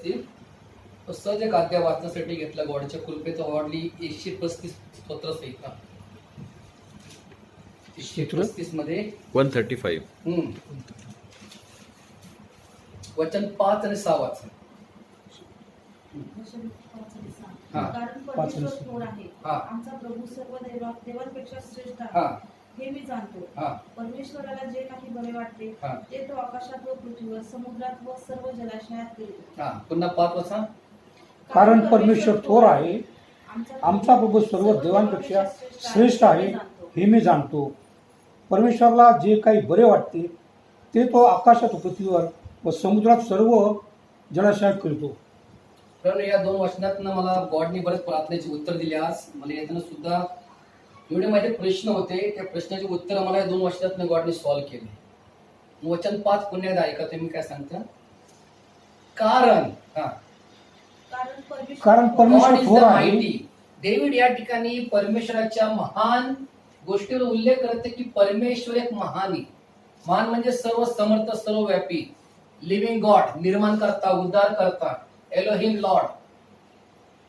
असतील तर सहज एक अध्याय वाचण्यासाठी घेतला. गॉडच्या कृपेचा वाढली 135 स्तोत्र संहिता 135 मध्ये 135 वचन 5 आणि 6 वाचा. कारण परमेश्वर थोर आहे. हा. आमचा प्रभू सर्व देवांपेक्षा श्रेष्ठ हा. आहे हे मी जाणतो. हा. परमेश्वराला जे काही बरे वाटते हा. ते तो आकाशात व पृथ्वीवर समुद्रात व सर्व जलाशयात करीतो. हा. पुन्हा 5 वाचा. कारण परमेश्वर थोर आहे, आमचा प्रभू सर्व देवांपेक्षा श्रेष्ठ आहे हे मी जाणतो. परमेश्वराला जे काही बरे वाटते ते तो आकाशात व पृथ्वीवर व समुद्रात सर्व जलाशयात करतो. कारण या 2 वचनातनं मला गॉडने बरेच प्रार्थनेचे उत्तर दिले. आज मला यातनं सुद्धा एवढे माझे प्रश्न होते, त्या प्रश्नाचे उत्तर मला या 2 वचनातनं गॉडने सॉल्व्ह केले. वचन 5 पुन्हा एकदा ऐका तुम्ही काय सांगता. कारण परमेश्वर थोर आहे. डेव्हिड या ठिकाणी परमेश्वराच्या महान गोष्टीवर उल्लेख करते की परमेश्वर एक महान आहे. महान म्हणजे सर्व समर्थ, सर्व व्यापी, लिव्हिंग गॉड, निर्माण करता, उद्धार करता, एलोहिम लॉर्ड,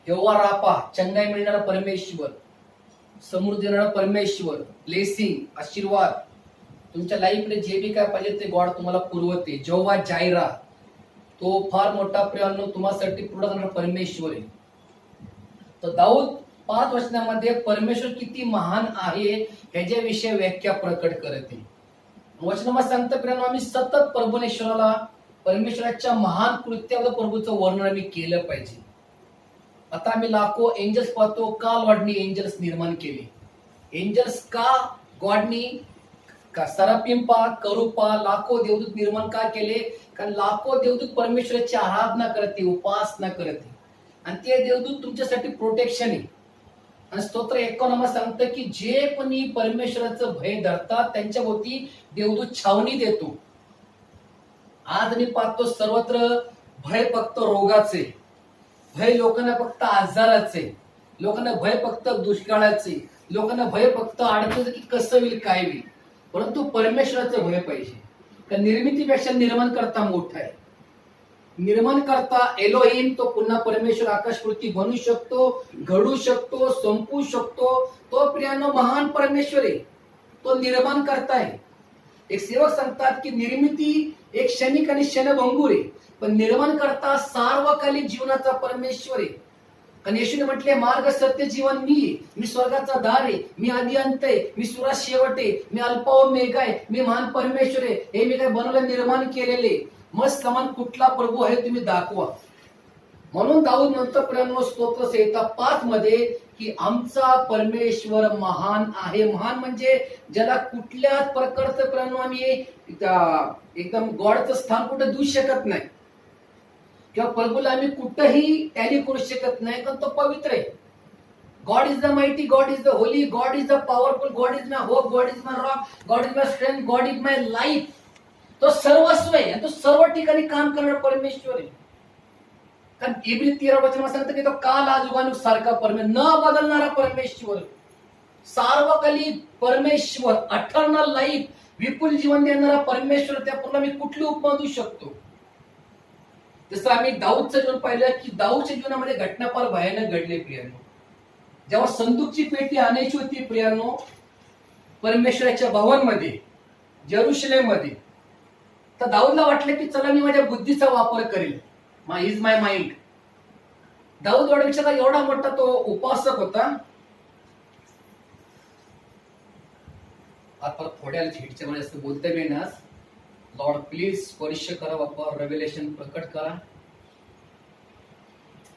यहोवा रापा, चंगाई मिळणारा परमेश्वर, समृद्धी देणारा परमेश्वर, ब्लेसिंग, आशीर्वाद, तुमच्या लाईफमध्ये जे बी काय पाहिजे ते गॉड तुम्हाला पुरवते. जेव्हा जायरा, तो फार मोठा प्रियांनो तुम्हासाठी पूर्ण करणारा परमेश्वर आहे. तर दाऊद 5 वचनामध्ये परमेश्वर किती महान आहे ह्याच्याविषयी व्याख्या प्रकट करते. वचनामध्ये सांगतं प्रियांनो, आम्ही सतत परमेश्वराला, परमेश्वराच्या महान कृत्यावर प्रभूचं वर्णन आम्ही केलं पाहिजे. आता आम्ही लाखो एंजल्स पाहतो. का गॉडनी एंजल्स निर्माण केले? एंजल्स का गॉडनी, का सरापिंपा, करूपा, लाखो देवदूत निर्माण का केले? कारण लाखो देवदूत परमेश्वराची आराधना करते, उपासना करते, आणि ते देवदूत तुमच्यासाठी प्रोटेक्शन आहे. आणि स्तोत्र 51 सांगतं की जे कोणी परमेश्वराचं भय धरतात त्यांच्या भोवती देवदूत छावणी देतो. आज मी पाहतो सर्वत्र भय फक्त रोगाचे, भय लोकांना फक्त आजाराचे, लोकांना भय फक्त दुष्काळाचे, लोकांना भय फक्त अडचण की कसं होईल काय होईल. परंतु परमेश्वराचं भय पाहिजे. कारण निर्मितीपेक्षा निर्माण करता मोठा आहे. निर्माण करता एलोहिम, तो पुन्हा परमेश्वर आकाशकृती बनवू शकतो, घडू शकतो, संपू शकतो. तो प्रियानो महान परमेश्वर आहे, तो निर्माण करताय. एक सेवक सांगतात की निर्मिती एक क्षणिक आणि क्षणभंगूर आहे, पण निर्माण करता सार्वकालिक जीवनाचा परमेश्वर आहे. कारण येशूने म्हटले, मार्ग, सत्य, जीवन मी आहे, मी स्वर्गाचा दार आहे, मी आदी अंत आहे, मी सुरात शेवट आहे, मी अल्पा व मेघा आहे, मी महान परमेश्वर आहे. हे मी काय बनवलं, निर्माण केलेले. मग समान कुठला प्रभू आहे तुम्ही दाखवा. म्हणून दाऊद म्हणतो प्रियांनो स्तोत्र संहिता 5 मध्ये की आमचा परमेश्वर महान आहे. महान म्हणजे ज्याला कुठल्याच प्रकारचं प्रियांनो आम्ही एकदम गॉडचं स्थान कुठं देऊ शकत नाही, किंवा प्रभूला आम्ही कुठंही टॅली करू शकत नाही, कारण तो पवित्र आहे. God is the mighty, God is the Holy, God is the powerful, God is my hope, God is my rock, God is my strength, God is my life. तो सर्वस्व आहे, तो सर्व ठिकाणी काम करणारा परमेश्वर आहे. कारण इब्री 13 वचनात सांगतं की तो काल, आज, युगानुग सारखा परमेश्वर, न बदलणारा परमेश्वर, सार्वकालिक परमेश्वर, अटर्नल लाईफ, विपुल जीवन देणारा परमेश्वर. त्यापूर्ण मी कुठली उपमा देऊ शकतो? जसं आम्ही दाऊदचं जीवन पाहिलं की दाऊदच्या जीवनामध्ये घटना फार भयानक घडली प्रियांनो. जेव्हा संदूकची पेटी आणायची होती प्रियांनो परमेश्वराच्या भवनमध्ये, जेरुसलेम मध्ये, तर दाऊदला वाटलं की चला मी माझ्या बुद्धीचा वापर करेल, इज माय माइंड. दाऊद वाडविचारा एवढा मोठा तो उपासक होता. आता थोड्या हिटच्या मध्ये असं बोलता येणार. लॉर्ड प्लीज स्पर्श करा बाप्पा, रेव्हेलेशन प्रकट करा.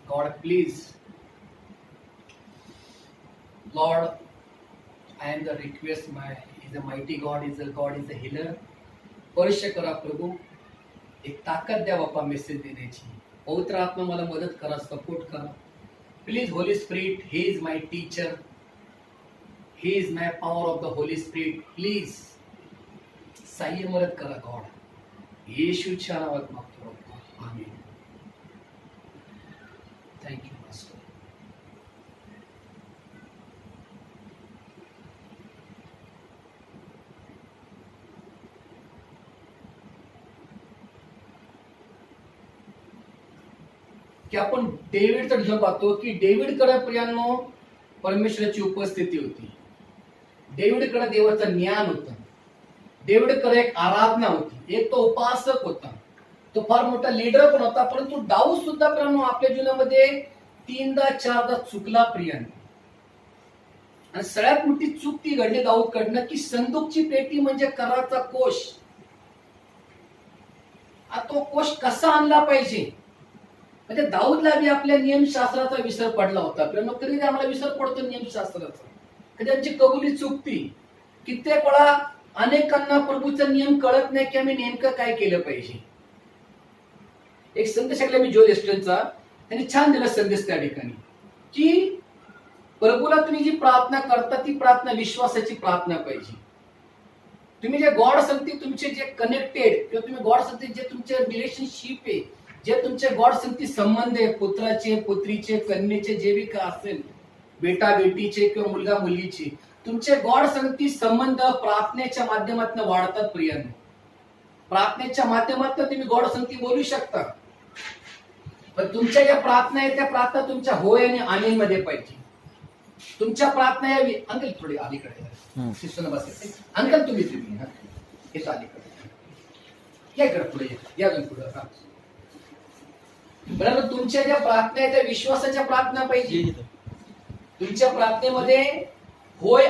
God please, Lord I am the request, my is a mighty God, is a healer. स्पर्श करा प्रभू, एक ताकद द्या बाप्पा मेसेज देण्याची. पवित्र आत्मा मला मदत करा, सपोर्ट करा please. Holy spirit, he is my teacher, he is my power of the Holy spirit. Please सहाय्य मदत करा गॉड. येशूच्या नावात मागतो बाप्पा, आमीन. Thank you master. की आपण डेव्हिडचा विषय पाहतो की डेव्हिडकडे प्रियांनो परमेश्वराची उपस्थिती होती, डेव्हिडकडे देवाचं ज्ञान होतं, डेव्हिडकडे एक आराधना होती, एक तो उपासक होता, तो फार मोठा लीडर पण होता. परंतु दाऊद सुद्धा प्रियांनो आपल्या जीवनामध्ये 3दा 4दा चुकला प्रियांनो. आणि सगळ्यात मोठी चूक ती घडली दाऊदकडनं की संदूकची पेटी म्हणजे कराचा कोश, तो कोश कसा आणला पाहिजे. म्हणजे दाऊदला बी आपल्या नियमशास्त्राचा विसर पडला होता. कधी आम्हाला विसर पडतो नियमशास्त्राचा, कधी आमची कबुली चुकती. कित्येक वेळा अनेकांना प्रभूचा नियम कळत नाही की आम्ही नेमकं काय केलं पाहिजे. एक संदेश ऐकला मी जोल एस्टनचा, त्यांनी छान दिला संदेश त्या ठिकाणी की प्रभूला तुम्ही जी प्रार्थना करता ती प्रार्थना विश्वासाची प्रार्थना पाहिजे. तुम्ही जे गॉड संगती तुमचे जे कनेक्टेड किंवा तुम्ही गॉड संगती जे तुमचे रिलेशनशिप आहे, जे तुमचे गॉड संगती संबंध आहे, पुत्राचे पुत्रीचे कन्येचे जे बी काय असेल, बेटा बेटीचे किंवा मुलगा मुलगीचे, तुमचे गॉड संगती संबंध प्रार्थनेच्या माध्यमातून वाढतात प्रियांनो. प्रार्थनेच्या माध्यमातून तुम्ही गॉड संगती बोलू शकता. पण तुमच्या ज्या प्रार्थना आहेत त्या प्रार्थना तुमच्या होय आणि आमीन मध्ये पाहिजे. तुमच्या प्रार्थना या अंकल थोडे अलीकडे शिक्षण बसायचे, अंकल तुम्ही येतो अलीकडे, या इकडे पुढे या अजून पुढे. बरोबर, तुमच्या ज्या प्रार्थना आहेत त्या विश्वासाच्या प्रार्थना पाहिजे. तुमच्या प्रार्थनेमध्ये होय,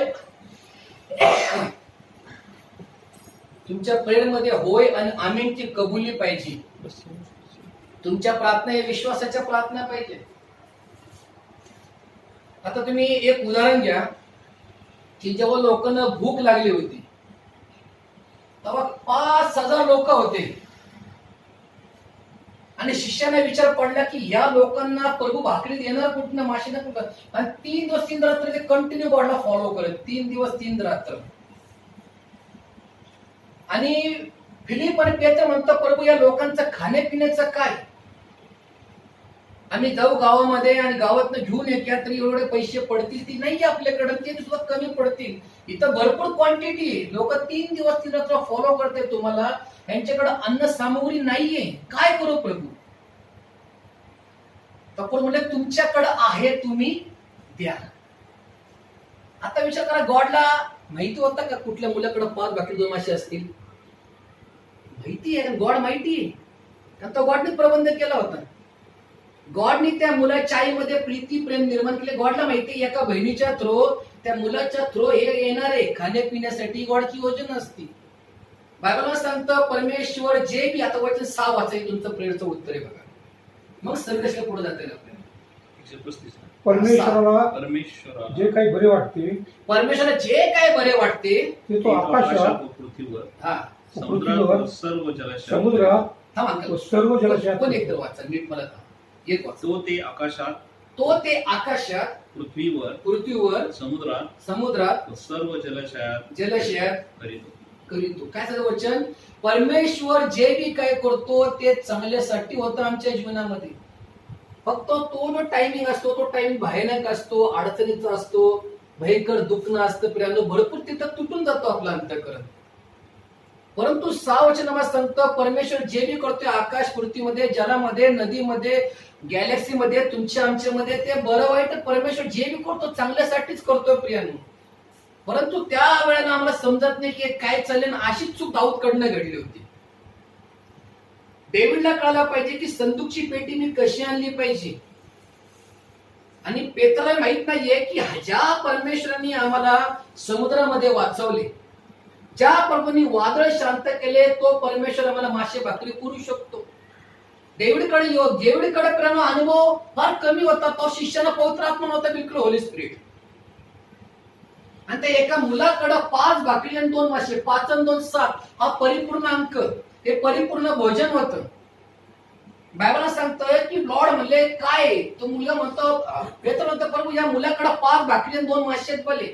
तुमच्या प्रेयरमध्ये होय आणि आमीनची कबुली पाहिजे. तुमच्या प्रार्थना या विश्वासाच्या प्रार्थना पाहिजे. आता तुम्ही एक उदाहरण घ्या की जेव्हा लोकांना भूक लागली होती तेव्हा 5,000 लोक होते आणि शिष्याने विचार पडला की या लोकांना प्रभू भाकरी देणार कुठनं, माशीना कुठं. आणि 3 दिवस 3 रात्र ते कंटिन्यू गॉडला फॉलो करत, 3 दिवस 3 रात्र. आणि फिलिप आणि पेत्र म्हणतात प्रभू या लोकांचं खाण्यापिण्याचं काय, आम्ही जाऊ गावामध्ये आणि गावातनं घेऊन येत्या तरी एवढे पैसे पडतील ती नाही आपल्याकडे, ते सुद्धा कमी पडतील. इथं भरपूर क्वांटिटी आहे, लोक 3 दिवस 3 रात्र फॉलो करते तुम्हाला, यांच्याकडे अन्न सामग्री नाहीये, काय करू प्रभू. तर म्हणजे तुमच्याकडे आहे तुम्ही द्या. आता विचार करा, गॉडला माहिती होता का कुठल्या मुलाकडे 5 भाकरी 2 मासे असतील. माहिती आहे, गॉड माहिती आहे, कारण तो गॉडने प्रबंध केला होता. गॉडने त्या मुलाच्या आईमध्ये प्रीती प्रेम निर्माण केले. गॉडला माहिती एका बहिणीच्या थ्रो त्या मुलाच्या थ्रो हे येणार आहे खाण्यापिण्यासाठी. गॉडची योजना असती. बायबलला सांगतं परमेश्वर जे बी, आता वचन 6 वाचायचं तुमचं प्रेयरचं उत्तर आहे बघा, मग संघर्ष पुढे जाते आपल्याला. परमेश्वराला जे काही बरे वाटते, परमेश्वराला जे काही बरे वाटते ते तो आकाशात, पृथ्वीवर, सर्व जलाशयात, समुद्रात, सर्व जलाशयात. पण एकदा वाचा नीट, मला एक वाचा. तो ते आकाशात, तो ते आकाशात, पृथ्वीवर, समुद्रात, सर्व जलाशयात करीतो. काय झालं वचन, परमेश्वर जे बी काय करतो ते चांगल्यासाठी होतं आमच्या जीवनामध्ये. फक्त तो जो टायमिंग असतो तो टायमिंग भयानक असतो, अडचणीचा असतो, भयंकर दुखणं असतं प्रियांनो, भरपूर तिथं तुटून जातो आपलं अंतःकरण. परंतु 6 वचनामध्ये सांगतं परमेश्वर जे बी करतोय आकाश पृथ्वीमध्ये, जलामध्ये, नदीमध्ये, गॅलेक्सीमध्ये, तुमच्या आमच्यामध्ये, ते बरं वाईट परमेश्वर जे बी करतो चांगल्यासाठीच करतोय प्रियांनो. परंतु त्या वेळेला आम्हाला समजत नाही की काय चाललं. अशीच चूक दाऊदकडनं घडली होती. डेव्हिडला कळायला पाहिजे की संदूकची पेटी मी कशी आणली पाहिजे. आणि पेत्राला माहित नाहीये की ज्या परमेश्वरांनी आम्हाला समुद्रामध्ये वाचवले, ज्या प्रभूंनी वादळ शांत केले, तो परमेश्वर आम्हाला मासे भाकरी पुरू शकतो. डेव्हिडकडे अनुभव फार कमी होता. तो शिष्याला पवित्र आत्मा नव्हता, बिलकुल होली स्पिरिट. आणि त्या एका मुलाकडे 5 भाकरी आणि 2 मासे, 5 आणि 2 7 हा परिपूर्ण अंक, हे परिपूर्ण भोजन होतं. बायबलला सांगतोय की लॉर्ड म्हणले काय, तो मुलगा म्हणतो, पेत्र म्हणतो प्रभू या मुलाकडे 5 भाकरी आणि 2 मासे बोले.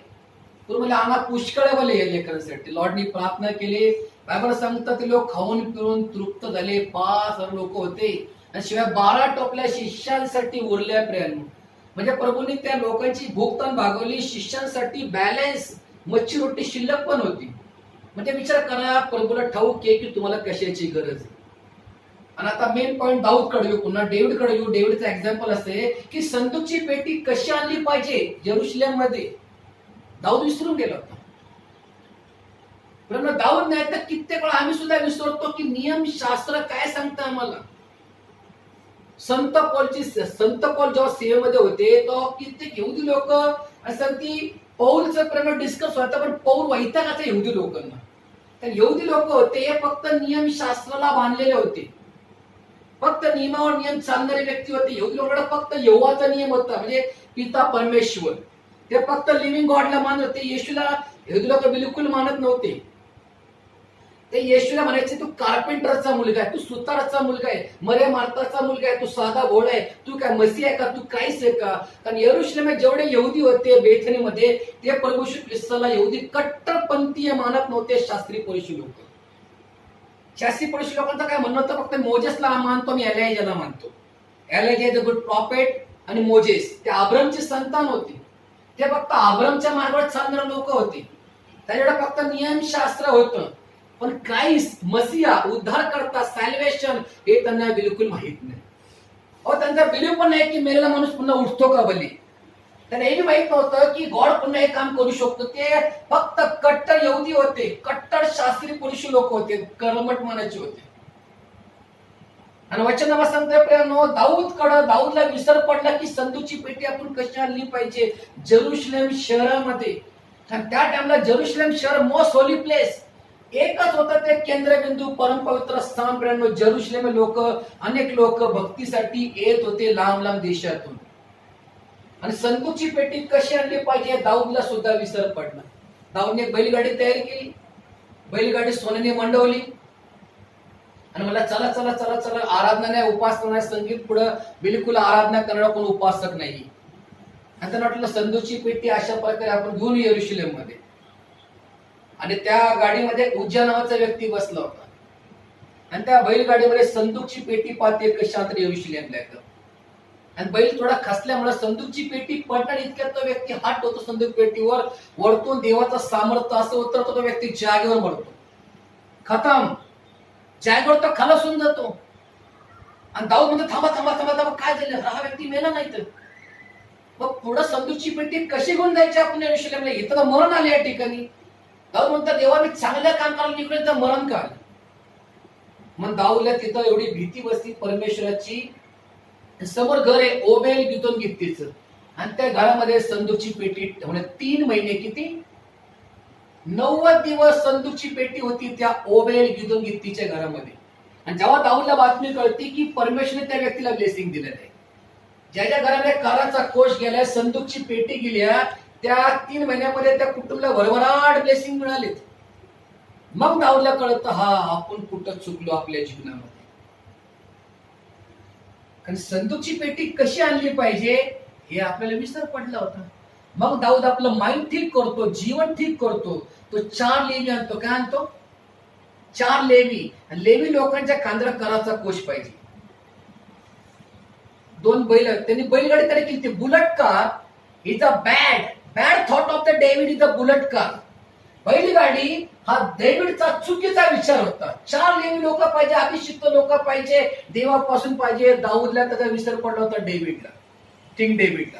म्हणजे आम्हाला पुष्कळ बोले या लेकरांसाठी. लॉर्डनी प्रार्थना केली. बायबल सांगतात ते लोक खाऊन पिऊन तृप्त झाले. 5,000 लोक होते आणि शिवाय 12 टोपल्या शिष्यांसाठी उरल्या प्रियांनो. म्हणजे प्रभूंनी त्या लोकांची भूकतान भागवली. शिष्यांसाठी बॅलन्स मच्छी रोटी शिल्लक पण होती. म्हणजे विचार करा, प्रभूला ठाऊक आहे की तुम्हाला कशाची गरज आहे. आणि आता मेन पॉईंट दाऊदकडे येऊ, पुन्हा डेव्हिडकडे येऊ. डेव्हिडचं एक्झाम्पल असते की संदूकची पेटी कशी आणली पाहिजे जेरुसलेम मध्ये. दाऊद विसरून गेला होता. पण दाऊद नाही तर कित्येक वेळा आम्ही सुद्धा विसरतो की नियमशास्त्र काय सांगतं आम्हाला. संत पौल जेव्हा सेवेमध्ये होते तो कित्येक यहुदी लोक असं की पौलचं प्रेम डिस्कस होता, पण पौल वैतागाचा यहुदी लोकांना. तर यहुदी लोक होते हे फक्त नियमशास्त्राला बांधलेले होते, फक्त नियमावर नियम चालणारे व्यक्ती होते. यहुदी लोकांना फक्त यहोवाचा नियम होता, म्हणजे पिता परमेश्वर. ते फक्त लिव्हिंग गॉडला मानत होते. येशूला यहुदी लोक बिलकुल मानत नव्हते. ते येशूला म्हणायचे तू कार्पेंटरचा मुलगा आहे, तू सुताराचा मुलगा आहे, मरे मार्ताचा मुलगा आहे, तू साधा घोडा आहे, तू काय मसीह आहे का, तू काहीच आहे का. कारण यरूशलेम जेवढे यहुदी होते बेथनीमध्ये ते प्रभू येशू ख्रिस्ताला यहुदी कट्टरपंथीय मानत नव्हते. शास्त्री पुरुषी लोक, शास्त्री पुरुषी लोकांचं काय म्हणणं होतं, फक्त मोजेसला मानतो मी, एलायजाला मानतो. एलायजा इज अ गुड प्रॉफेट आणि मोजेस ते अब्रामचे संतान होते. ते फक्त अब्रामच्या मार्गावर चालणारे लोक होते. त्याच्याकडे फक्त नियमशास्त्र होतं, पण क्राइस्ट मसिया उद्धार करता सॅल्वेशन हे त्यांना बिलकुल माहित नाही. त्यांचा बिलीव पण नाही की मेलेला माणूस पुन्हा उठतो का बली. त्यांना हे माहित नव्हतं की गॉड पुन्हा हे काम करू शकतो. ते फक्त कट्टर यहुदी होते, कट्टर शास्त्री पुरुषी लोक होते, कर्मठ मनाचे होते. आणि वचनामा सांगतोय प्रियानो, दाऊदला विसर पडला की संदूकची पेटी आपण कशी आणली पाहिजे जेरुसलेम शहरामध्ये. आणि त्या टाइमला जेरुसलेम शहर मोस्ट होली प्लेस एकच होतं, ते केंद्रबिंदू परमपवित्र स्थान. प्रियानो, जेरुसलेम अनेक लोक भक्तीसाठी येत होते लांब लांब देशातून. आणि संदूकची पेटी कशी आणली पाहिजे दाऊदला सुद्धा विसर पडला. दाऊदने एक बैलगाडी तयार केली, बैलगाडी सोन्याने मंडवली आणि मला चला चला चला चला, आराधना नाही, उपासना नाही, संगीत पुढं बिलकुल आराधना करणारा कोण उपासक नाही. आणि त्यांना वाटलं संदूकची पेटी अशा प्रकारे आपण घेऊन येरुशलेम मध्ये. आणि त्या गाडीमध्ये उज्जा नावाचा व्यक्ती बसला होता आणि त्या बैलगाडीमध्ये संदूकची पेटी पाहते कशांतर येरुशलेमला येतं. आणि बैल थोडा खसल्यामुळे संदूकची पेटी पडणार इतक्यात तो व्यक्ती हात होतो संदूक पेटीवर, वरतून देवाचं सामर्थ्य असं उतरतो, तो व्यक्ती जागेवर मरतो. खतम, जागेवर तो खालासून जातो. आणि दाऊद म्हणतो थांबा थांबा थांबा थांबा, काय झालं, हा व्यक्ती मेला नाही तर. मग पुढे संदूकची पेटी कशी घेऊन जायची आपण येरुशलेमला, इथं तर मरण आले या ठिकाणी. दाऊद म्हणतात देवा मी चांगल्या काम करायला निघले तर मरण का. मग दाऊदला तिथं एवढी भीती बसली परमेश्वराची. समोर घर आहे ओबेल गिदोन गित्तीचं, आणि त्या घरामध्ये संदूकची पेटी ठेवण्यात 3 महिने, किती 90 दिवस संदूकची पेटी होती त्या ओबेल गिदोन गित्तीच्या घरामध्ये. आणि जेव्हा दाऊदला बातमी कळती की परमेश्वरने त्या व्यक्तीला ब्लेसिंग दिलेलं आहे, ज्या ज्या घरामध्ये कराचा कोश गेलाय, संदूकची पेटी गेल्या, त्या 3 महिन्यामध्ये त्या कुटुंबाला भरभराट ब्लेसिंग मिळालीत. मग दाऊदला कळतं हा आपण कुठं चुकलो आपल्या जीवनामध्ये. कारण संदूकची पेटी कशी आणली पाहिजे हे आपल्याला विसर पडला होता. मग दाऊद आपलं माइंड ठीक करतो, जीवन ठीक करतो. तो 4 लेवी आणतो. काय आणतो? 4 लेवी. लेवी लोकांच्या कांद्रा कराचा कोश पाहिजे. 2 बैल, त्यांनी बैलगाडी तयार केली. Bullet car is a bad thought of the David is a bullet car. बैलगाडी हा डेव्हिडचा चुकीचा विचार होता. 4 लेवी लोक पाहिजे, अभिषिक्त लोक पाहिजे, देवापासून पाहिजे. दाऊदला त्याचा विसर पडला होता डेव्हिडला, किंग डेव्हिडला.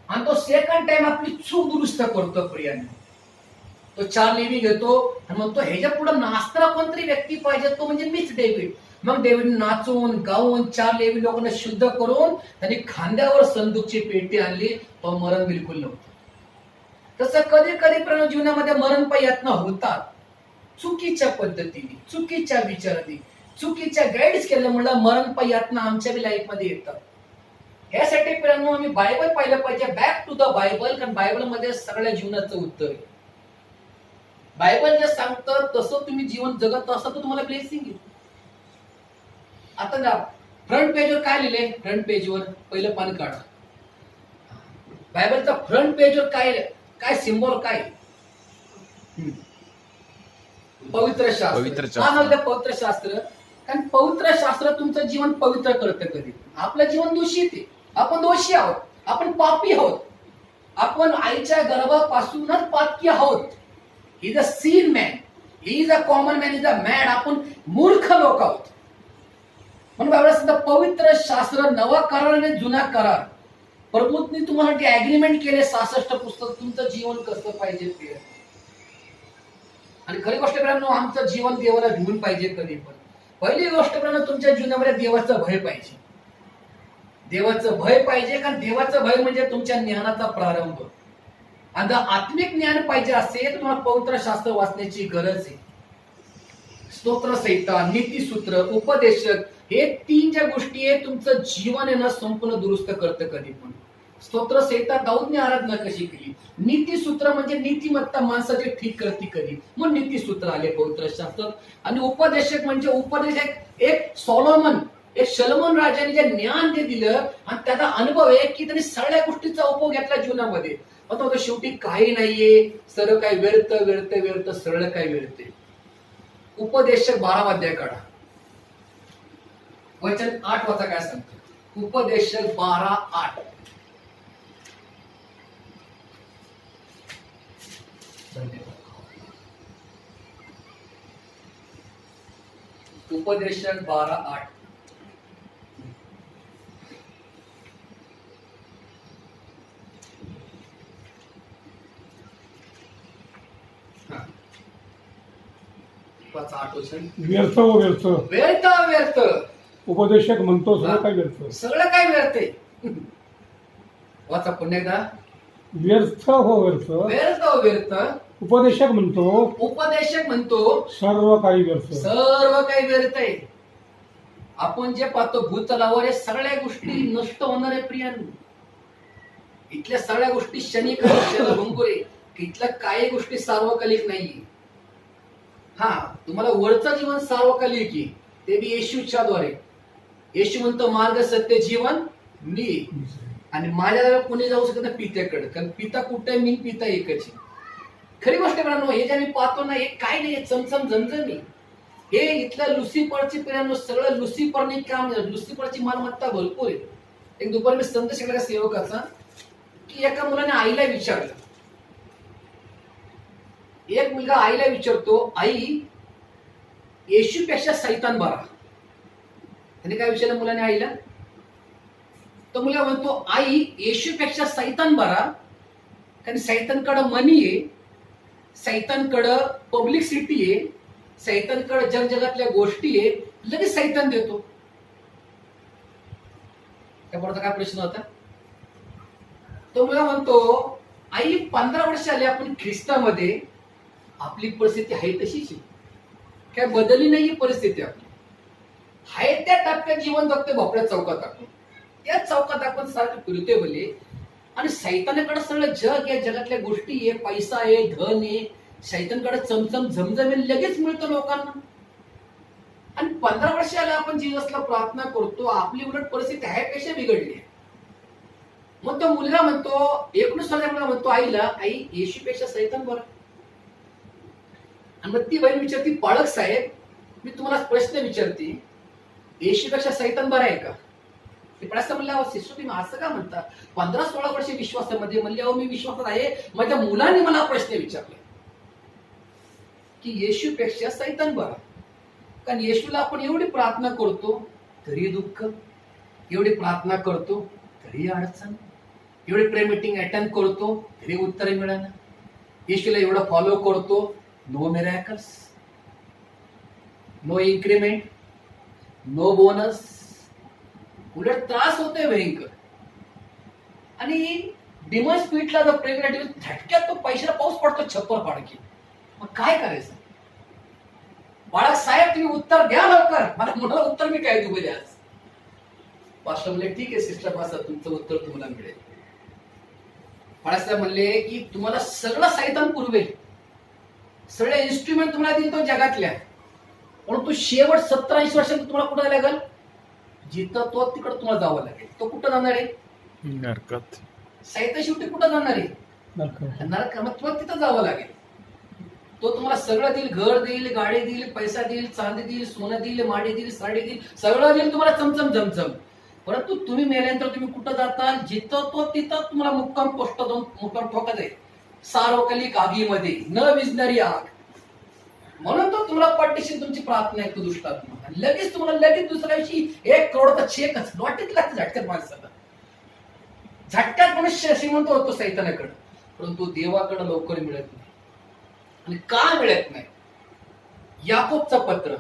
आणि तो सेकंड टाइम आपली चूक दुरुस्त करतो प्रियांनो. तो 4 लेवी घेतो आणि म्हणतो ह्याच्या पुढे नाचणारा कोणतरी व्यक्ती पाहिजे, तो म्हणजे मीच डेव्हिड. मग डेव्हिड नाचून गाऊन 4 लेवी लोकांना शुद्ध करून त्यांनी खांद्यावर संदूकची पेटी आणली. तो मरण बिलकुल नव्हतं. तसं कधी कधी प्रणव जीवनामध्ये मरण प्रयत्न होतात, चुकीच्या पद्धतीने, चुकीच्या विचाराने, चुकीच्या गाईड्स केल्यामुळे मरण प्रयत्न आमच्या बी लाईफ मध्ये येतात. यासाठी प्रणव आम्ही बायबल पाहिलं पाहिजे, बॅक टू द बायबल. कारण बायबल मध्ये सगळ्या जीवनाचं उत्तर आहे. बायबल जे सांगतं तसं तुम्ही जीवन जगत असता तर तुम्हाला ब्लेसिंग येईल. आता ना फ्रंट पेजवर काय लिहिले, फ्रंट पेजवर पहिलं पान काढा. बायबलचा फ्रंट पेजवर काय सिंबॉल काय? पवित्र शास्त्र. पवित्र शास्त्र. कारण पवित्र शास्त्र तुमचं जीवन पवित्र करतं. कधी आपलं जीवन दूषित आहे, आपण दोषी आहोत, आपण पापी आहोत, आपण आईच्या गर्भापासूनच पातकी आहोत. He is a sin man, he is a common man, is a mad. आपण मूर्ख लोक आहोत. म्हणून बाबा सांगतात पवित्र शास्त्र नवा करार आणि जुना करार. प्रभूंनी तुम्हाला अग्रीमेंट केले 66 पुस्तक तुमचं जीवन कसं पाहिजे ते. आणि खरी गोष्ट मित्रांनो आमचं जीवन देवाला भिवून पाहिजे. कधी पण पहिली गोष्ट मित्रांनो तुमच्या जीवनामध्ये देवाचं भय पाहिजे. देवाचं भय पाहिजे, कारण देवाचं भय म्हणजे तुमच्या ज्ञानाचा प्रारंभ. आणि जर आत्मिक ज्ञान पाहिजे असेल तर तुम्हाला पवित्र शास्त्र वाचण्याची गरज आहे. स्तोत्र संहिता, नीतीसूत्र, उपदेशक हे 3 ज्या गोष्टी आहेत तुमचं जीवन आहे ना संपूर्ण दुरुस्त करतं. कधी पण स्तोत्र संहिता दाऊदने आराधना कशी केली, नीतीसूत्र म्हणजे नीतिमत्ता माणसाची ठीक करते कधी, मग नीतीसूत्र आले पवित्र शास्त्रात. आणि उपदेशक म्हणजे उपदेशक एक सॉलोमन एक शलोमोन राजाने जे ज्ञान ते दिलं आणि त्याचा अनुभव आहे की त्यांनी सगळ्या गोष्टीचा उपयोग घेतला जीवनामध्ये. आता शेवटी काही नाहीये, सरळ काय व्यर्थ व्यर्थ व्यर्थ सरळ काय व्यर्थ. उपदेशक 12 अध्याय काढा, वचन 8 वाचा काय सांगतो. उपदेशक 12:8. उपदेशक 12:8. व्यर्थ व व्यर्थ व्यर्थ व्यर्थ उपदेशक म्हणतो सगळं काय व्यर्थ, सगळं काय व्यर्थ आहे. वाचा पुन्हा एकदा. व्यर्थ हो व्यर्थ व्यर्थ व्यर्थ उपदेशक म्हणतो सर्व काही व्यर्थ. सर्व काही व्यर्थ आहे. आपण जे पाहतो भूतलावर हे सगळ्या गोष्टी नष्ट होणार आहे प्रियांनो. इथल्या सगळ्या गोष्टी क्षणिक क्षणभंगुर आहे. इथल्या काही गोष्टी सार्वकालिक नाहीये. हा तुम्हाला वरचं जीवन सार्वकालिक आहे, ते बी येशूच्या द्वारे. येशू म्हणतो मार्ग सत्य जीवन मी, आणि माझ्या कोणी जाऊ शकत नाही पित्याकडे, कारण पिता कुठे मी पिता एकच. खरी गोष्ट मित्रांनो हे जे आम्ही पाहतो ना हे काय नाही, चमचम झमझमी. हे इथल्या लुसिफरची पिढ्यांनो सगळं लुसिफरने काम, लुसिफरची मालमत्ता भरपूर आहे. एक दुपारी मी संदेश केला सेवकाचा की एका मुलाने आईला विचारलं, एक मुलगा आईला विचारतो आई येशूपेक्षा सैतान बरा. त्याने काय विचारलं मुलाने आईला, तो मुलगा म्हणतो आई येशूपेक्षा सैतान बरा, कारण सैतानकडं मनी आहे, सैतानकडं पब्लिसिटी आहे, सैतानकडं जगजगातल्या गोष्टी आहे, लगेच सैतान देतो. त्यापुढचा काय प्रश्न होता. तो मुलगा म्हणतो आई 15 वर्ष आले आपण ख्रिस्तामध्ये, आपली परिस्थिती आहे तशीच आहे, काय बदलली नाही परिस्थिती. आपली आहे त्या टप्प्यात जीवन जगते, भोपळ्या चौकात आपण त्या चौकात आपण सारखं फिरतोय भले. आणि सैतानाकडे सगळं जग आहे, जगातल्या गोष्टी आहे, पैसा आहे, धन आहे, सैतानकडे चमचम झमझम लगेच मिळतं लोकांना. आणि 15 वर्षाला आपण जीससला प्रार्थना करतो, आपली उलट परिस्थिती आहे पेक्षा बिघडली. मग तो मुलगा म्हणतो 19 वर्षाचा मुलगा म्हणतो आईला आई येशूपेक्षा सैतान बरं. आणि मग ती बहीण विचारती पाळक साहेब मी तुम्हाला प्रश्न विचारते, येशूपेक्षा सैतान बरा आहे का. ते प्रश्न म्हणल्यावर शिशू तुम्ही असं का म्हणता, 15-16 वर्ष विश्वासामध्ये म्हणले अहो मी विश्वासात आहे. माझ्या मुलांनी मला प्रश्न विचारला की येशूपेक्षा सैतान बरा, कारण येशूला आपण एवढी प्रार्थना करतो तरी दुःख, एवढी प्रार्थना करतो तरी अडचण, एवढी प्रेयर मीटिंग अटेंड करतो तरी उत्तर मिळालं, येशूला एवढं फॉलो करतो no miracles, no increment, no bonus, उलट त्रास होतोय भयंकर. आणि डिमन स्पीडला जर प्रेग्नेंट झटक्यात तो पैशाला पाऊस पडतो छप्पर फाडकी. मग काय करायचं. बाळा साहेब तुम्ही उत्तर द्या लवकर, मला म्हणाला उत्तर मी काय देऊ द्या. आज पास्टर म्हणले ठीक आहे सिस्टर पासा तुमचं उत्तर तुम्हाला मिळेल. बाळासाहेब म्हणले की तुम्हाला सगळं सैतान पुरवेल, सगळे इन्स्ट्रुमेंट तुम्हाला देईल तो जगातल्या, परंतु शेवट 17-80 वर्षांनी तुम्हाला कुठं लागेल, जिथं तो तिकडं तुम्हाला जावं लागेल. तो कुठं जाणार आहे नरकात. सैतान शेवटी कुठं जाणार आहे नरकात. मग तुम्हाला तिथं जावं लागेल. तो तुम्हाला सगळं देईल, घर देईल, गाडी देईल, पैसा देईल, चांदी देईल, सोनं देईल, माडी देईल, साडी देईल, सगळं देईल तुम्हाला चमचम झमचम. परंतु तुम्ही मेल्यानंतर तुम्ही कुठं जाताल, जिथं तो तिथं तुम्हाला मुक्काम पोस्ट जाऊन मुक्काम ठोकत आहे सार्वकालिक आगीमध्ये, न विझणारी आग. म्हणून तो तुम्हाला पाठीशी तुमची प्रार्थना आहे तो दुष्टात्मा. आणि लगेच तुम्हाला लगेच दुसऱ्या दिवशी 1 करोडचा चेकच लॉटरीत लागतं झटक्यात माणसाला. झटक्यात मनुष्य श्रीमंत होतो सैतानाकडे, परंतु देवाकडे लवकर मिळत नाही. आणि का मिळत नाही? याकोबचं पत्र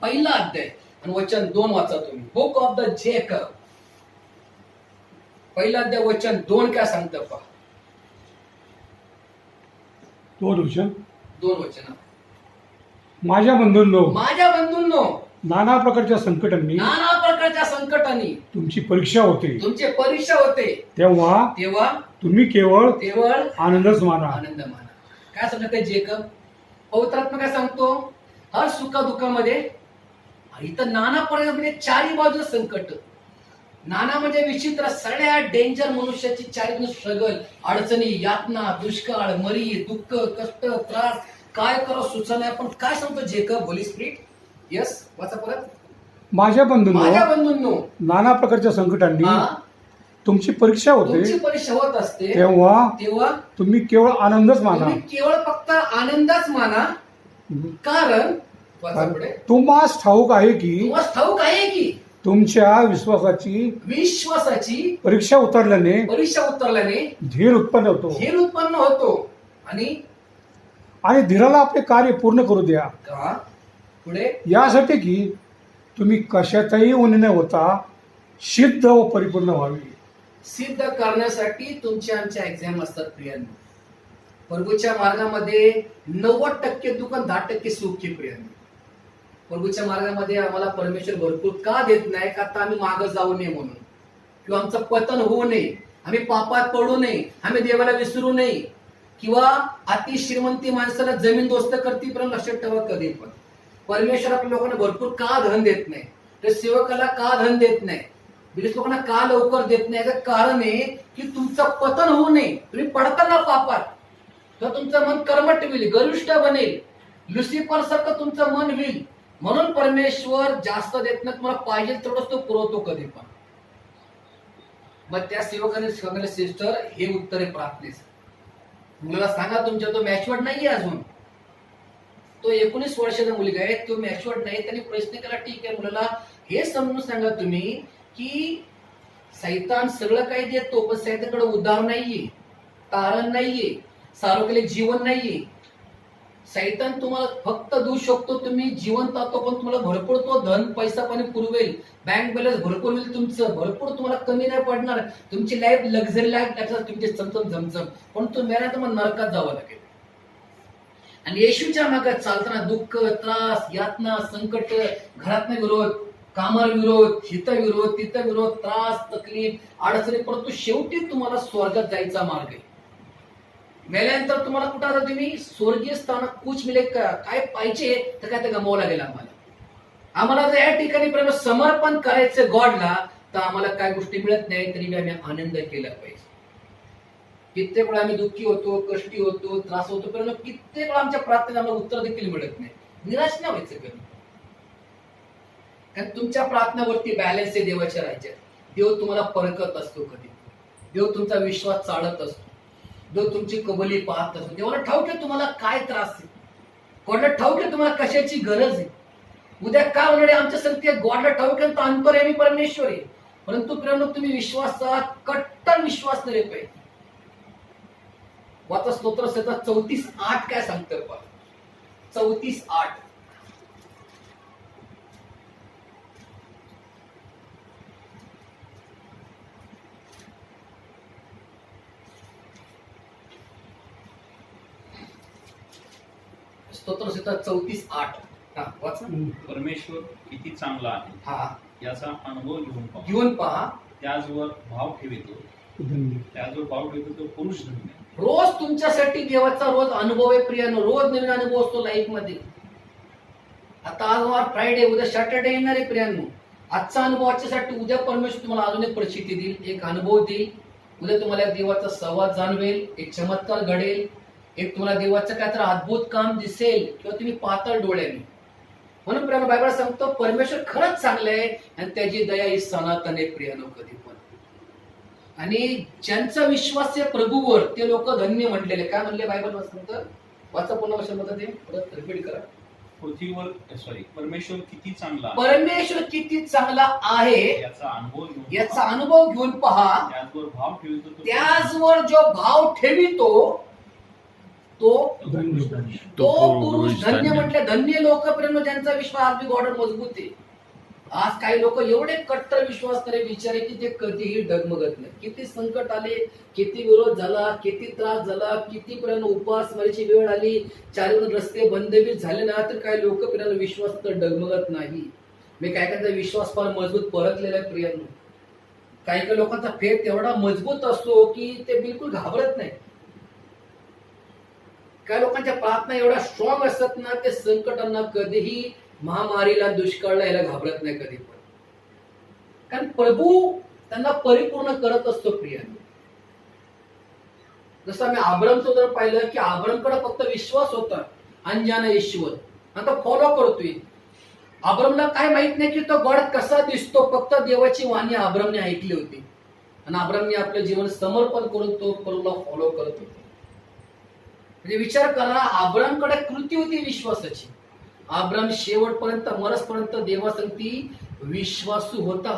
1 अध्याय आणि वचन 2 वाचा तुम्ही. बुक ऑफ द जेकब 1 अध्याय वचन 2 काय सांगतं पहा. 2 वचन. माझ्या बंधूंनो, माझ्या बंधूंनो, नाना प्रकारच्या संकटांनी नाना प्रकारच्या संकटांनी तुमची परीक्षा होते, तुमची परीक्षा होते, तेव्हा तुम्ही केवळ आनंदच माना. आनंद माना. काय सांगते जेकब? पवित्रात्मा काय सांगतो? हर सुखा दुःखामध्ये इथं नाना प्रकार म्हणजे चारी बाजूला संकट. नाना म्हणजे विचित्र सगळ्या डेंजर मनुष्याची चारी बाजू स्ट्रगल, अडचणी, यातना, दुष्काळ, मरी, दुःख, कष्ट, त्रास, काय करा सुचना. पण काय सांगतो जेकब? Holy spirit. यस, वाचा परत. माझ्या बंधूंनो, नाना प्रकारच्या संकटांनी तुमची परीक्षा होते, तुमची परीक्षा होत असते, तेव्हा तुम्ही केवळ आनंदच माना. केवळ फक्त आनंदच माना. कारण तुम्हास ठाऊक आहे की तुमच्या विश्वासाची परीक्षा उतरल्याने धीर उत्पन्न होतो. आणि धीराला आपले कार्य पूर्ण करू द्या. का? पुढे यासाठी की तुम्ही कशातही उणे न होता सिद्ध व परिपूर्ण व्हावी. सिद्ध करण्यासाठी तुमच्या आमच्या एक्झाम असतात प्रियांनो. प्रभूच्या मार्गामध्ये 90% दुःख 10% सुख आहे प्रियांनो. प्रभूच्या मार्गामध्ये आम्हाला परमेश्वर भरपूर का देत नाही? का तर आम्ही मागं जाऊ नये म्हणून, किंवा आमचं पतन होऊ नये, आम्ही पापात पडू नये, आम्ही देवाला विसरू नये, किंवा अति श्रीमंती माणसाला जमीन दोस्त करते. पण लक्षात ठेवा, कधी पण परमेश्वर आपल्या लोकांना भरपूर का धन देत नाही, तर सेवकाला का धन देत नाही, बिलीस लोकांना का लवकर देत नाही? याचं कारण आहे की तुमचं पतन होऊ नये. तुम्ही पडताना पापात तर तुमचं मन कर्मठ होईल, गरिष्ठ बनेल, लुसिफर सारखं तुमचं मन होईल. म्हणून परमेश्वर जास्त देत नाही, तुम्हाला पाहिजे तेवढंच तो पुरवतो कधी पण. मग त्या सेवकाने सांगितलं, सिस्टर हे उत्तर आहे प्रार्थनेचं. मुलाला सांगा तुमच्या तो मॅच्युअर्ड नाहीये अजून, तो 19 वर्षाचा मुलगा आहे, तो मॅच्युअर्ड नाही. त्यांनी प्रश्न केला, ठीक आहे मुलाला हे समजून सांगा तुम्ही की सैतान सगळं काही देतो, पण सैतानकडे उद्धार नाहीये, तारण नाहीये, सार्वकालिक जीवन नाहीये. सैतान तुम्हाला फक्त देऊ शकतो तुम्ही जिवंत आहात, पण तुम्हाला भरपूर तो धन पैसा पाणी पुरवेल, बँक बॅलन्स भरपूर होईल तुमचं, भरपूर तुम्हाला कमी नाही पडणार, तुमची लाईफ लक्झरी लाईफ लागणार, तुमची चमचम झमचम. पण तो मेला तर मग नरकात जावं लागेल. आणि येशूच्या मागे चालताना दुःख, त्रास, यातना, संकट, घरातनं विरोध, कामावर विरोध, हिथं विरोध, तिथं विरोध, त्रास, तकलीफ, अडचणी, परंतु शेवटी तुम्हाला स्वर्गात जायचा मार्ग आहे. मेल्यानंतर तुम्हाला कुठं आता तुम्ही स्वर्गीय स्थानात कुछ मिळेल का? काय पाहिजे तर काय ते गमावं लागेल आम्हाला जर या ठिकाणी प्रेम समर्पण करायचं गॉडला, तर आम्हाला काय गोष्टी मिळत नाही, तरी आम्ही आनंद केला पाहिजे. कित्येक वेळा आम्ही दुःखी होतो, कष्टी होतो, त्रास होतो, परंतु कित्येक वेळा आमच्या प्रार्थनेला आम्हाला उत्तर देखील मिळत नाही. निराश नाही व्हायचं कधी, कारण तुमच्या प्रार्थनेवरती बॅलन्स आहे देवाच्या राज्यात. देव तुम्हाला परखत असतो, कधी देव तुमचा विश्वास चालत असतो, देव तुमची कबली पाहत असतो. देवाला ठाऊक आहे तुम्हाला काय त्रास आहे, गॉडला ठाऊक आहे तुम्हाला कशाची गरज आहे, उद्या काय होणार आहे आमच्या संगती. गॉडला ठाऊक आहे तो अंतर्यामी परमेश्वर आहे, परंतु प्रेम तुम्ही विश्वासात कट्टर विश्वास नाही पाहिजे. वाचा स्तोत्र 34:8 काय सांगतं पहा. 34:8 स्तोत्र 34:8 वाचा. परमेश्वर किती चांगला आहे याचा अनुभव घेऊन पहा. त्याचवर भाव ठेवतो तो पुरुष धन्य. रोज तुमच्यासाठी देवाचा रोज अनुभव आहे प्रियानो, रोज नवीन अनुभव असतो लाईफ मध्ये. आता आज फ्रायडे, उद्या सॅटर्डे येणार आहे प्रियांनो. आजचा अनुभव आजच्यासाठी, उद्या परमेश्वर तुम्हाला अजून एक परिस्थिती देईल, एक अनुभव देईल. उद्या तुम्हाला देवाचा संवाद जाणवेल, एक चमत्कार घडेल, एक तुम्हाला देवाचं काय तर अद्भुत काम दिसेल, किंवा तुम्ही पातळ डोळ्याने. म्हणून प्रियानो बायबल सांगतो परमेश्वर खरंच चांगलं आहे आणि त्याची दया ही सनातन आहे प्रियानो कधी पण. आणि ज्यांचा विश्वास आहे प्रभूवर ते लोक धन्य म्हटलेले. काय म्हणले बायबल सांगतं? वाचा पुन्हा वर्षात बघा ते परत रिपीट करा. परमेश्वर किती चांगला आहे परमेश्वर किती चांगला आहे याचा अनुभव घेऊन पहा. त्याचवर भाव ठेवतो त्याचवर जो भाव ठेवितो तो पुरुष धन्य. म्हटले धन्य लोक प्रेम ज्यांचा विश्वास आत्मिक ऑर्डर मजबूत आहे. आज काही लोक एवढे कट्टर विश्वास करे विचारे की ते कधीही डगमगत नाही. किती संकट आले, किती विरोध झाला, किती त्रास झाला, किती पर्यंत उपवास मारायची वेळ आली, चारीवर रस्ते बंदबीत झाले ना, तर काही लोक प्रियांनो विश्वास तर डगमगत नाही. मी काय त्यांचा विश्वास फार मजबूत परतलेला आहे प्रियांनो. काही काही लोकांचा फेथ एवढा मजबूत असतो की ते बिलकुल घाबरत नाही. काही लोकांच्या प्रार्थना एवढ्या स्ट्रॉंग असतात ना, ते संकटांना कधीही, महामारीला, दुष्काळाला याला घाबरत नाही कधी पण. कारण प्रभू त्यांना परिपूर्ण करत असतो प्रियांनो. जसं आम्ही आब्रामचं उदाहरण पाहिलं की आब्रामकडे फक्त विश्वास होता, अंजाना ईश्वर, आता फॉलो करतोय. आब्रामला काय माहित नाही की तो गॉड कसा दिसतो, फक्त देवाची वाणी आब्रामने ऐकली होती आणि आब्रामने आपलं जीवन समर्पण करून तो प्रभूला फॉलो करत होता. म्हणजे विचार करा, आब्रामकडे कृती होती विश्वासाची. आब्राम शेवटपर्यंत मरसपर्यंत देवासंगती विश्वासू होता.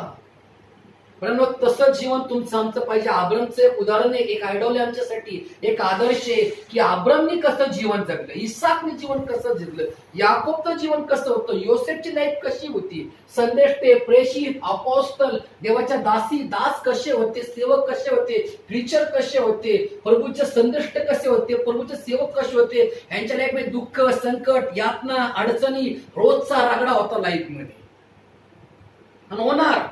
परंतु तसं जीवन तुमचं आमचं पाहिजे. आब्रामचं एक उदाहरण आहे, एक आयडॉल आहे आमच्यासाठी, एक आदर्श आहे की आब्रामने कसं जीवन जगलं, इसाकने जीवन कसं जगलं, याकोबचं जीवन कसं होतं, योसेफची लाईफ कशी होती, संदेष्टे, प्रेषित, अपोस्टल, देवाच्या दास कसे होते, सेवक कसे होते, प्रीचर कसे होते, प्रभूचे संदेष्ट कसे होते, प्रभूचे सेवक कसे होते. यांच्या लाईफ मध्ये दुःख, संकट, यातना, अडचणी, रोजचा रागडा होता लाईफ मध्ये. आणि होणार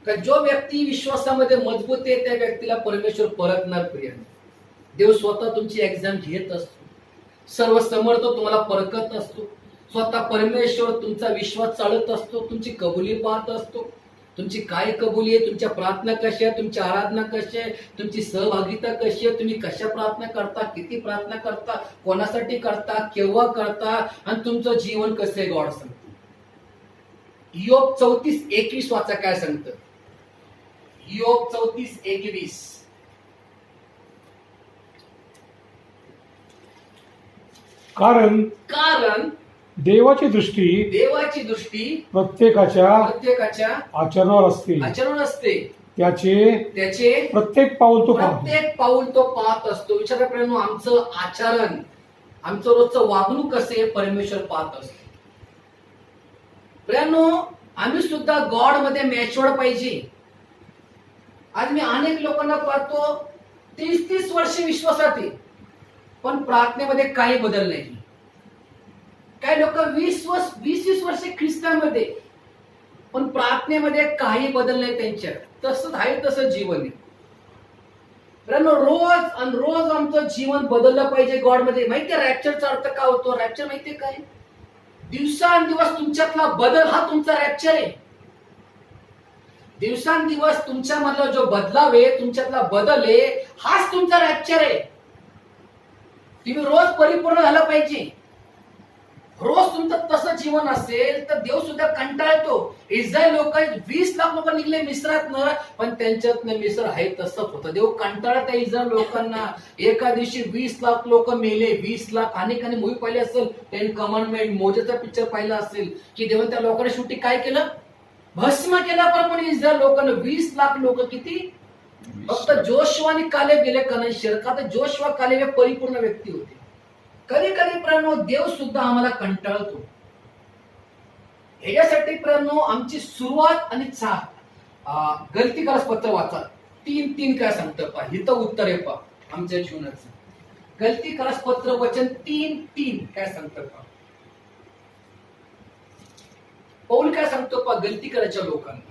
का जो व्यक्ती विश्वासामध्ये मजबूत आहे त्या व्यक्तीला परमेश्वर परखणार प्रियांनो. देव स्वतः तुमची एक्झाम घेत असतो, सर्व समर्थ तुम्हाला परखत असतो. स्वतः परमेश्वर तुमचा विश्वास चालत असतो, तुमची कबुली पाहत असतो. तुमची काय कबुली आहे, तुमच्या प्रार्थना कशा आहे, तुमची आराधना कशी आहे, तुमची सहभागिता कशी आहे, तुम्ही कशा प्रार्थना करता, किती प्रार्थना करता, कोणासाठी करता, केव्हा करता, आणि तुमचं जीवन कसं आहे गॉड सांगतो. योग 34:21 वाचा काय सांगतं. योग 34:21. कारण देवाची दृष्टी प्रत्येकाच्या आचरणावर असते. त्याचे प्रत्येक पाऊल तो पाहत असतो. विचाराप्रमाणे आमचं आचरण, आमचं रोजचं वागणूक कसे परमेश्वर पाहत असतो. प्रियांनो, आम्ही सुद्धा गॉड मध्ये मॅच्युअर्ड पाहिजे. आज मी अनेक लोकांना पाहतो 30-30 वर्षे विश्वासात आहे, पण प्रार्थनेमध्ये काही बदल नाही. काही लोक 20-20 वर्षे ख्रिस्तामध्ये, पण प्रार्थनेमध्ये काही बदल नाही त्यांच्यात. तसंच आहे तसं जीवन आहे. रोज आमचं जीवन बदललं पाहिजे गॉड मध्ये. माहितीये रॅप्चरचा अर्थ काय होतो? रॅप्चर माहितीये काय? दिवसांदिवस तुमच्यातला बदल हा तुमचा रॅप्चर आहे. दिवसांदिवस तुमच्यामधला जो बदलाव आहे, तुमच्यातला बदल आहे, हाच तुमचा रॅप्चर आहे. तुम्ही रोज परिपूर्ण झालं पाहिजे. रोज तुमचं तसं जीवन असेल तर देव सुद्धा कंटाळतो. इस्रायल लोक 20 लाख लोक निघले मिस्रातनं, पण त्यांच्यातनं मिस्र आहे तसंच होतं. देव कंटाळत आहे इस्रायल लोकांना. एका दिवशी 20 लाख लोक मेले. 20 लाख. अनेकांनी मूवी पाहिली असेल, 10 कमांडमेंट, मोजेचा पिक्चर पाहिला असेल की देव त्या लोकांना शेवटी काय केलं? भस्म केला. पण इस्रायल लोकांना 20 लाख लोक किती? फक्त जोशवा आणि कालेब गेले कनान शहर. का तर जोशवा कालेब हे परिपूर्ण व्यक्ती होते. कधी कधी प्रेरणो देव सुद्धा आम्हाला कंटाळतो. ह्याच्यासाठी प्रेरणो आमची सुरुवात आणि गलती करस पत्र वाचा. 3:3 काय सांगतं पहा. हित उत्तर आहे पहा आमच्या जीवनाचं. गलती करस पत्र वचन 3:3 काय सांगतं पहा. पौल काय सांगतो पहा गलती करायच्या लोकांना.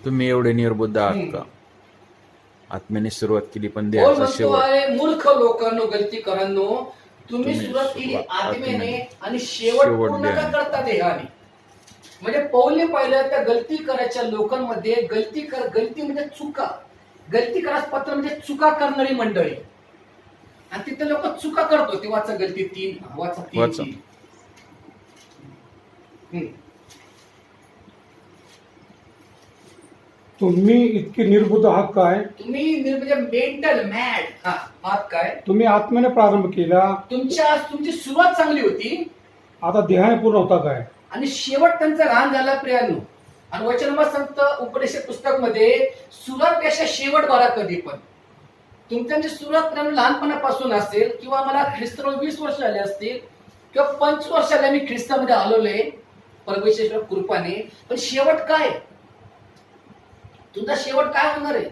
तुम्ही एवढे निर्बुद्ध आहात का? आत्म्याने सुरुवात केली पण देहाचा शेवट. मूर्ख लोकांनो, गलती करांनो, तुम्ही सुरुवात केली आत्म्याने आणि शेवट पूर्ण का करता देहाने. म्हणजे पौलने पाहिलं त्या गलती करायच्या लोकांमध्ये गलती म्हणजे चुका. गलती करायचं पत्र म्हणजे चुका करणारी मंडळी. आणि तिथे लोक चुका करतो. ते वाचा गलती 3, वाचा 3. वाचा. तुम्ही इतके निर्बुद्ध आहात काय? तुम्ही म्हणजे मेंटल मॅड आहात काय? तुम्ही आत्म्याने प्रारंभ केला, तुमची सुरुवात चांगली होती आता देहाने पूर्ण होता काय? आणि शेवट त्यांचा रान झाला प्रियांनो. आणि वचनमत सांगतं उपदेश पुस्तक मध्ये सुरुवातपेक्षा शेवट बरा कधी पण. तुमच्या सुरुवात प्रियांनो लहानपणापासून असेल किंवा मला ख्रिस्तावर 20 वर्ष आले असतील किंवा 25 वर्ष आले मी ख्रिस्तामध्ये आलोय परमेश्वराच्या कृपाने, पण शेवट काय? तुमचा शेवट काय होणार आहे?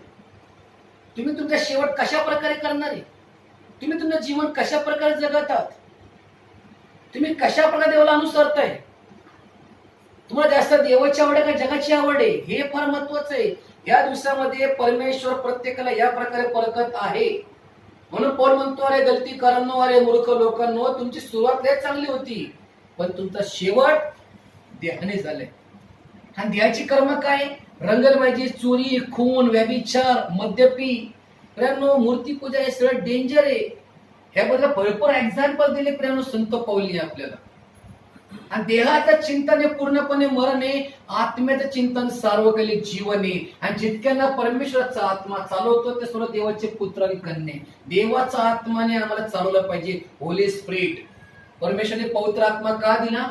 तुम्ही तुमचा शेवट कशा प्रकारे करणार आहे? तुम्ही तुमचं जीवन कशा प्रकारे जगत आहात? तुम्ही कशा प्रकारे देवाला अनुसरताय? तुम्हाला जास्त देवाची आवड आहे का जगाची आवड आहे? हे फार महत्वाचं आहे. या दिवसामध्ये परमेश्वर प्रत्येकाला या प्रकारे परखत आहे. म्हणून पौल म्हणतो, अरे गलती करनो, अरे मूर्ख लोकांनो, तुमची सुरुवात लय चांगली होती पण तुमचा शेवट देहाने झालाय. आणि देहाची कर्म काय? रंगलबाजी, चोरी, खून, व्यभिचार, मद्यपी, मूर्तीपूजा हे सगळं डेंजर आहे. ह्याबद्दल भरपूर एक्झाम्पल दिले प्रियांनो संत पौलने आपल्याला. आणि देहाचं चिंतन हे पूर्णपणे मरण आहे, आत्म्याचं चिंतन सार्वकालिक जीवन आहे. आणि जितक्यांना परमेश्वराचा आत्मा चालवतो ते सर्व देवाचे पुत्र आणि कन्ये. देवाचा आत्माने आम्हाला चालवलं पाहिजे. Holy spirit. परमेश्वराने पवित्र आत्मा का दिला?